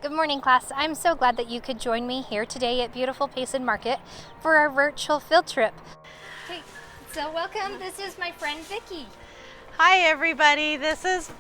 Good morning, class. I'm so glad that you could join me here today at beautiful Payson Market for our virtual field trip. Hey, so welcome. This is my friend Vicki. Hi everybody, this is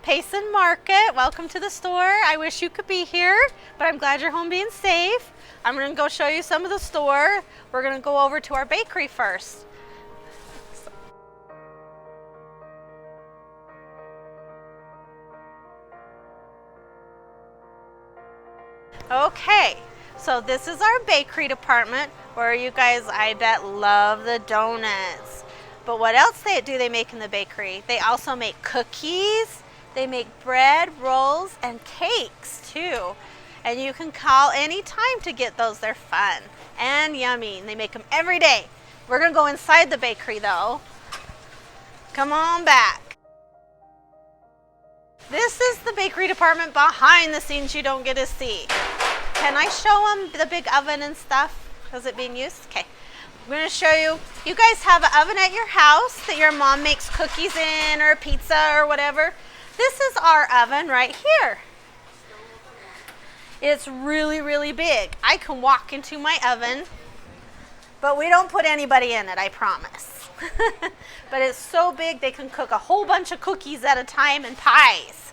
Payson Market. Welcome to the store. I wish you could be here, but I'm glad you're home being safe. I'm going to go show you some of the store. We're going to go over to our bakery first. Okay, so this is our bakery department where you guys, I bet, love the donuts. But what else do they make in the bakery? They also make cookies, they make bread, rolls, and cakes too. And you can call anytime to get those. They're fun and yummy. And they make them every day. We're gonna go inside the bakery though. Come on back. This is the bakery department behind the scenes you don't get to see. Can I show them the big oven and stuff? Is it being used? Okay. I'm going to show you. You guys have an oven at your house that your mom makes cookies in or pizza or whatever. This is our oven right here. It's really, really big. I can walk into my oven, but we don't put anybody in it, I promise. But it's so big they can cook a whole bunch of cookies at a time and pies.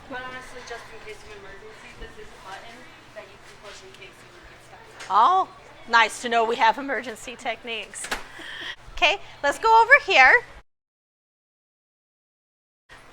But honestly, just in case of emergency, this is a button that you can push in case you get stuck. Oh, nice to know we have emergency techniques. Okay, let's go over here.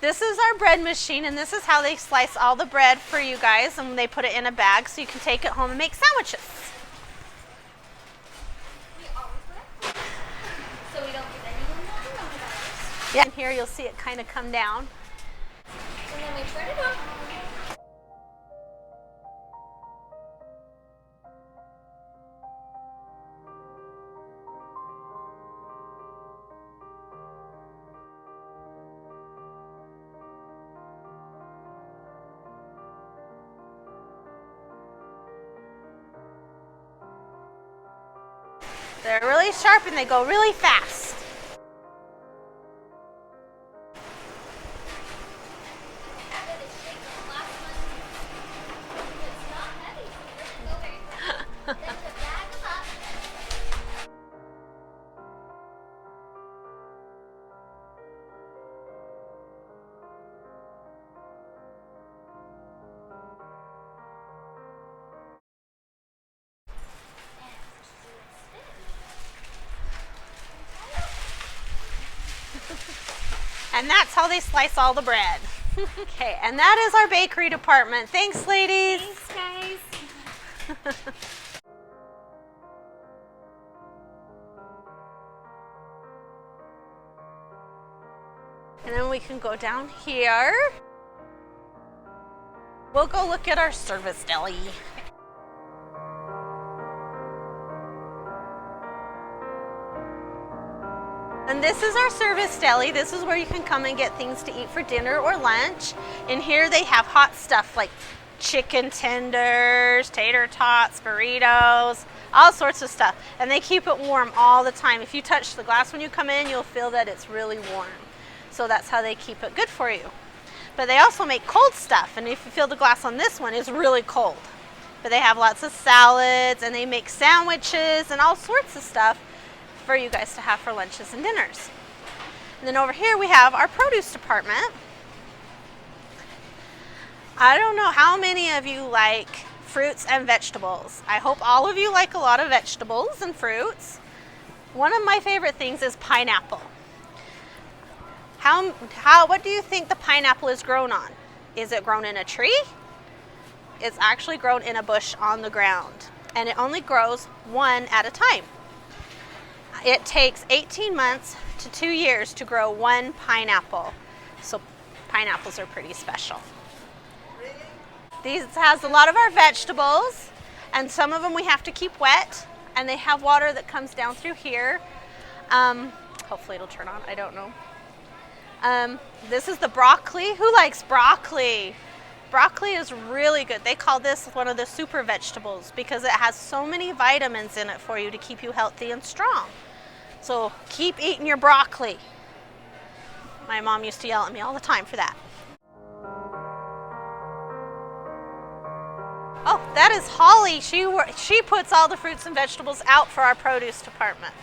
This is our bread machine, and this is how they slice all the bread for you guys, and they put it in a bag so you can take it home and make sandwiches. So we don't give anyone more coronavirus. Yeah, and here you'll see it kind of come down. And then we turn it on. They're really sharp and they go really fast. And that's how they slice all the bread. Okay, and that is our bakery department. Thanks, ladies. Thanks, guys. And then we can go down here. We'll go look at our service deli. And this is our service deli. This is where you can come and get things to eat for dinner or lunch. In here they have hot stuff like chicken tenders, tater tots, burritos, all sorts of stuff. And they keep it warm all the time. If you touch the glass when you come in, you'll feel that it's really warm. So that's how they keep it good for you. But they also make cold stuff. And if you feel the glass on this one, it's really cold. But they have lots of salads and they make sandwiches and all sorts of stuff for you guys to have for lunches and dinners. And then over here we have our produce department. I don't know how many of you like fruits and vegetables. I hope all of you like a lot of vegetables and fruits. One of my favorite things is pineapple. What do you think the pineapple is grown on? Is it grown in a tree? It's actually grown in a bush on the ground, and it only grows one at a time. It takes 18 months to 2 years to grow one pineapple. So pineapples are pretty special. These has a lot of our vegetables, and some of them we have to keep wet, and they have water that comes down through here. Hopefully it'll turn on, I don't know. This is the broccoli. Who likes broccoli? Broccoli is really good. They call this one of the super vegetables because it has so many vitamins in it for you to keep you healthy and strong. So keep eating your broccoli. My mom used to yell at me all the time for that. Oh, that is Holly. She puts all the fruits and vegetables out for our produce department.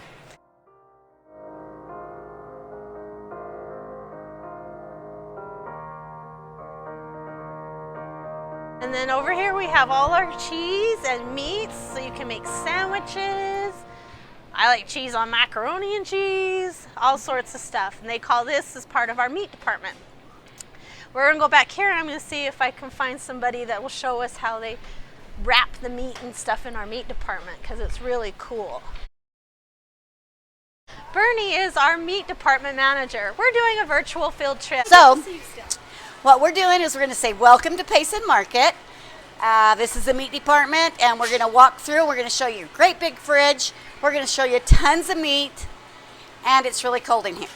And then over here we have all our cheese and meats, so you can make sandwiches. I like cheese on macaroni and cheese, all sorts of stuff. And they call this as part of our meat department. We're gonna go back here and I'm gonna see if I can find somebody that will show us how they wrap the meat and stuff in our meat department, because it's really cool. Bernie is our meat department manager. We're doing a virtual field trip. So, what we're doing is we're going to say, welcome to Payson Market. This is the meat department, and we're going to walk through. We're going to show you a great big fridge. We're going to show you tons of meat, and it's really cold in here.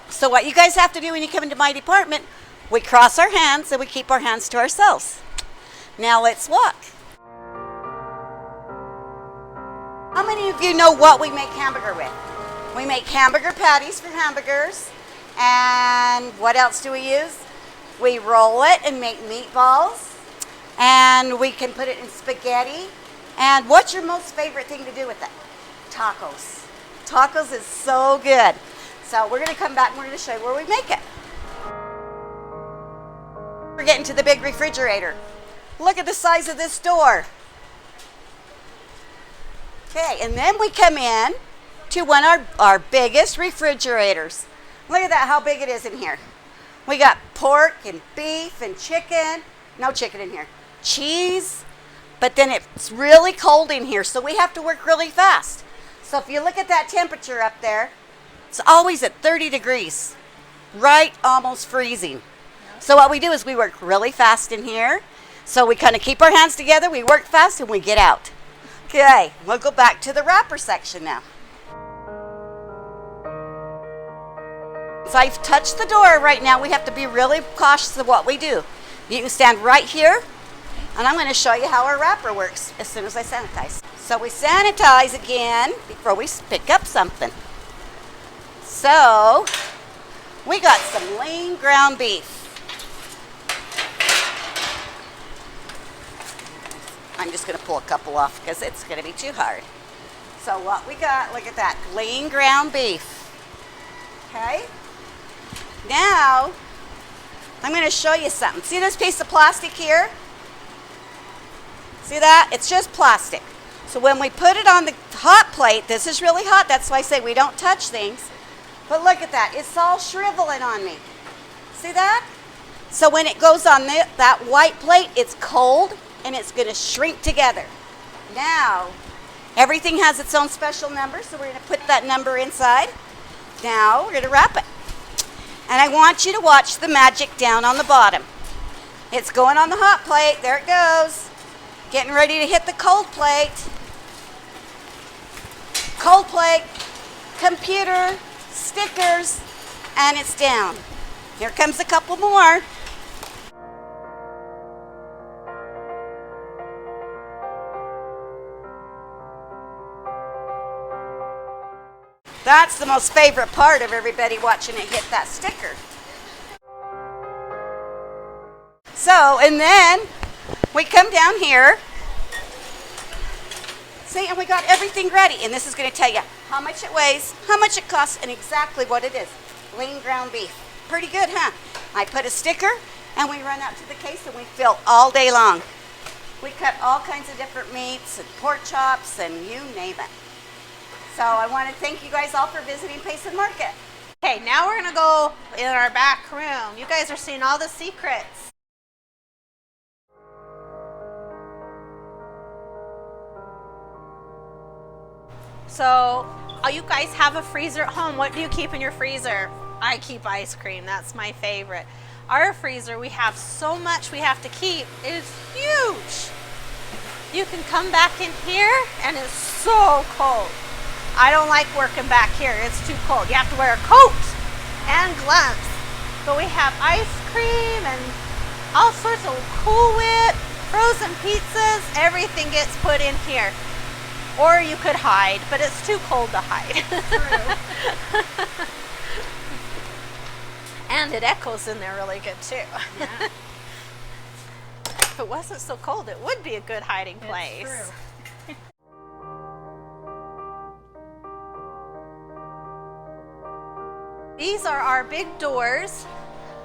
So what you guys have to do when you come into my department, we cross our hands and we keep our hands to ourselves. Now let's walk. How many of you know what we make hamburger with? We make hamburger patties for hamburgers. And what else do we use? We roll it and make meatballs. And we can put it in spaghetti. And what's your most favorite thing to do with it? Tacos. Tacos is so good. So we're going to come back and we're going to show you where we make it. We're getting to the big refrigerator. Look at the size of this door. Okay, and then we come in to one of our biggest refrigerators. Look at that, how big it is in here. We got pork and beef and chicken. No chicken in here. Cheese. But then it's really cold in here, so we have to work really fast. So if you look at that temperature up there, it's always at 30 degrees. Right, almost freezing. So what we do is we work really fast in here. So we kind of keep our hands together, we work fast, and we get out. Okay, we'll go back to the wrapper section now. So I've touched the door right now. We have to be really cautious of what we do. You can stand right here, and I'm going to show you how our wrapper works as soon as I sanitize. So we sanitize again before we pick up something. So we got some lean ground beef. I'm just going to pull a couple off because it's going to be too hard. So what we got, look at that, lean ground beef. Okay? Now, I'm going to show you something. See this piece of plastic here? See that? It's just plastic. So when we put it on the hot plate, this is really hot. That's why I say we don't touch things. But look at that. It's all shriveling on me. See that? So when it goes on that white plate, it's cold and it's going to shrink together. Now, everything has its own special number, so we're going to put that number inside. Now, we're going to wrap it. And I want you to watch the magic down on the bottom. It's going on the hot plate. There it goes. Getting ready to hit the cold plate. Cold plate, computer, stickers, and it's down. Here comes a couple more. That's the most favorite part of everybody watching it hit that sticker. So, and then we come down here. See, and we got everything ready. And this is going to tell you how much it weighs, how much it costs, and exactly what it is. Lean ground beef. Pretty good, huh? I put a sticker, and we run out to the case, and we fill all day long. We cut all kinds of different meats and pork chops and you name it. So I want to thank you guys all for visiting Payson Market. Okay, now we're going to go in our back room. You guys are seeing all the secrets. So, you guys have a freezer at home. What do you keep in your freezer? I keep ice cream. That's my favorite. Our freezer, we have so much we have to keep. It's huge. You can come back in here and it's so cold. I don't like working back here. It's too cold. You have to wear a coat and gloves. But we have ice cream and all sorts of Cool Whip, frozen pizzas. Everything gets put in here. Or you could hide, but it's too cold to hide. True. And it echoes in there really good too. Yeah. if it wasn't so cold, it would be a good hiding place. It's true. These are our big doors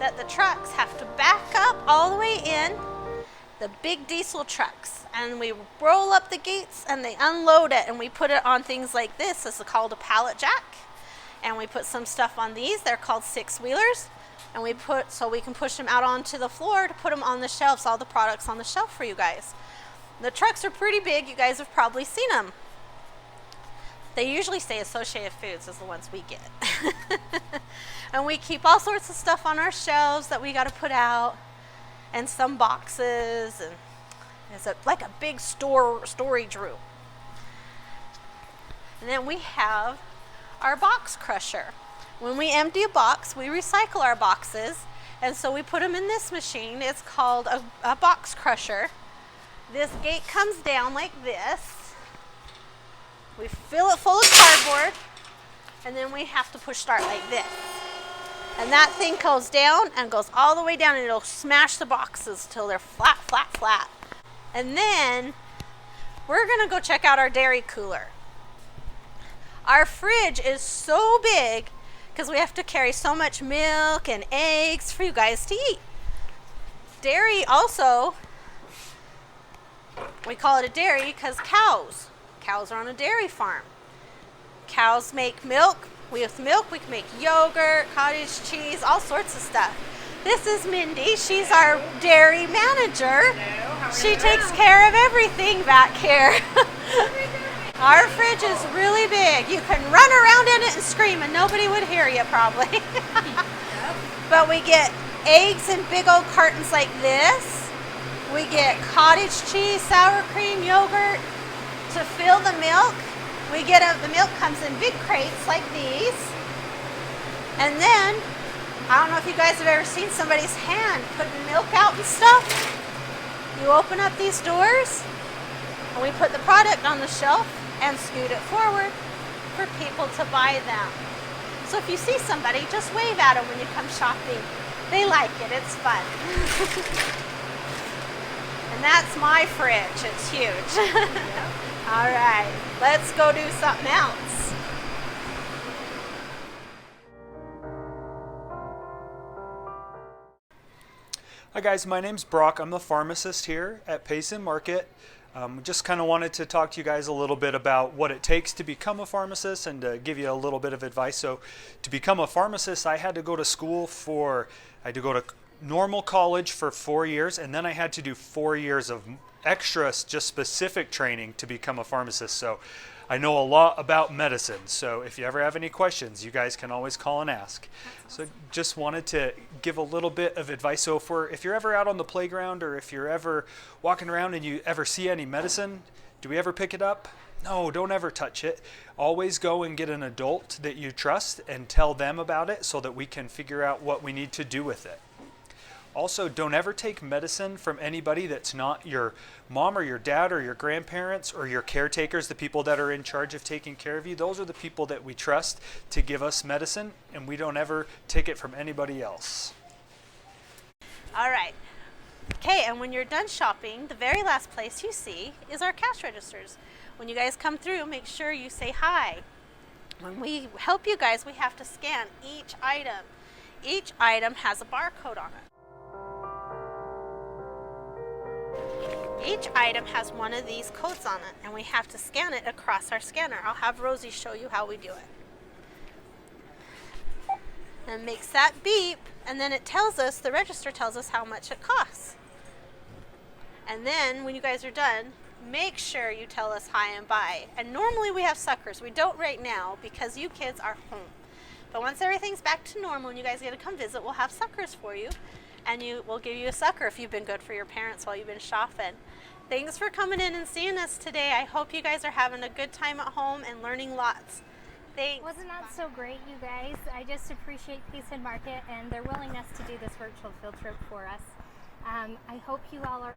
that the trucks have to back up all the way in, the big diesel trucks. And we roll up the gates and they unload it, and we put it on things like this. This is called a pallet jack. And we put some stuff on these. They're called 6-wheelers. And we put, so we can push them out onto the floor to put them on the shelves, all the products on the shelf for you guys. The trucks are pretty big. You guys have probably seen them. They usually say Associated Foods is the ones we get. And we keep all sorts of stuff on our shelves that we got to put out, and some boxes, and it's like a big storage room. And then we have our box crusher. When we empty a box, we recycle our boxes, and so we put them in this machine. It's called a box crusher. This gate comes down like this. We fill it full of cardboard, and then we have to push start like this. And that thing goes down and goes all the way down, and it'll smash the boxes till they're flat, flat, flat. And then we're gonna go check out our dairy cooler. Our fridge is so big because we have to carry so much milk and eggs for you guys to eat. Dairy also, we call it a dairy because cows are on a dairy farm. Cows make milk. With milk, we can make yogurt, cottage cheese, all sorts of stuff. This is Mindy. She's our dairy manager. She takes care of everything back here. Our fridge is really big. You can run around in it and scream and nobody would hear you probably. But we get eggs in big old cartons like this. We get cottage cheese, sour cream, yogurt to fill the milk. We get the milk comes in big crates like these. And then, I don't know if you guys have ever seen somebody's hand putting milk out and stuff. You open up these doors, and we put the product on the shelf and scoot it forward for people to buy them. So if you see somebody, just wave at them when you come shopping. They like it, it's fun. And that's my fridge, it's huge. All right, let's go do something else. Hi guys, my name's Brock. I'm the pharmacist here at Payson Market. Just kind of wanted to talk to you guys a little bit about what it takes to become a pharmacist and to give you a little bit of advice. So to become a pharmacist, I had to go to school I had to go to normal college for 4 years, and then I had to do 4 years of extra, just specific training to become a pharmacist. So I know a lot about medicine. So if you ever have any questions, you guys can always call and ask. So just wanted to give a little bit of advice. So if you're ever out on the playground, or if you're ever walking around and you ever see any medicine, do we ever pick it up? No, don't ever touch it. Always go and get an adult that you trust and tell them about it so that we can figure out what we need to do with it. Also, don't ever take medicine from anybody that's not your mom or your dad or your grandparents or your caretakers, the people that are in charge of taking care of you. Those are the people that we trust to give us medicine, and we don't ever take it from anybody else. All right. Okay, and when you're done shopping, the very last place you see is our cash registers. When you guys come through, make sure you say hi. When we help you guys, we have to scan each item. Each item has a barcode on it. Each item has one of these codes on it, and we have to scan it across our scanner. I'll have Rosie show you how we do it. And it makes that beep, and then it tells us, the register tells us how much it costs. And then when you guys are done, make sure you tell us hi and bye. And normally we have suckers. We don't right now because you kids are home. But once everything's back to normal and you guys get to come visit, we'll have suckers for you. And we'll give you a sucker if you've been good for your parents while you've been shopping. Thanks for coming in and seeing us today. I hope you guys are having a good time at home and learning lots. Thanks. Wasn't that so great, you guys? I just appreciate Payson Market and their willingness to do this virtual field trip for us. I hope you all are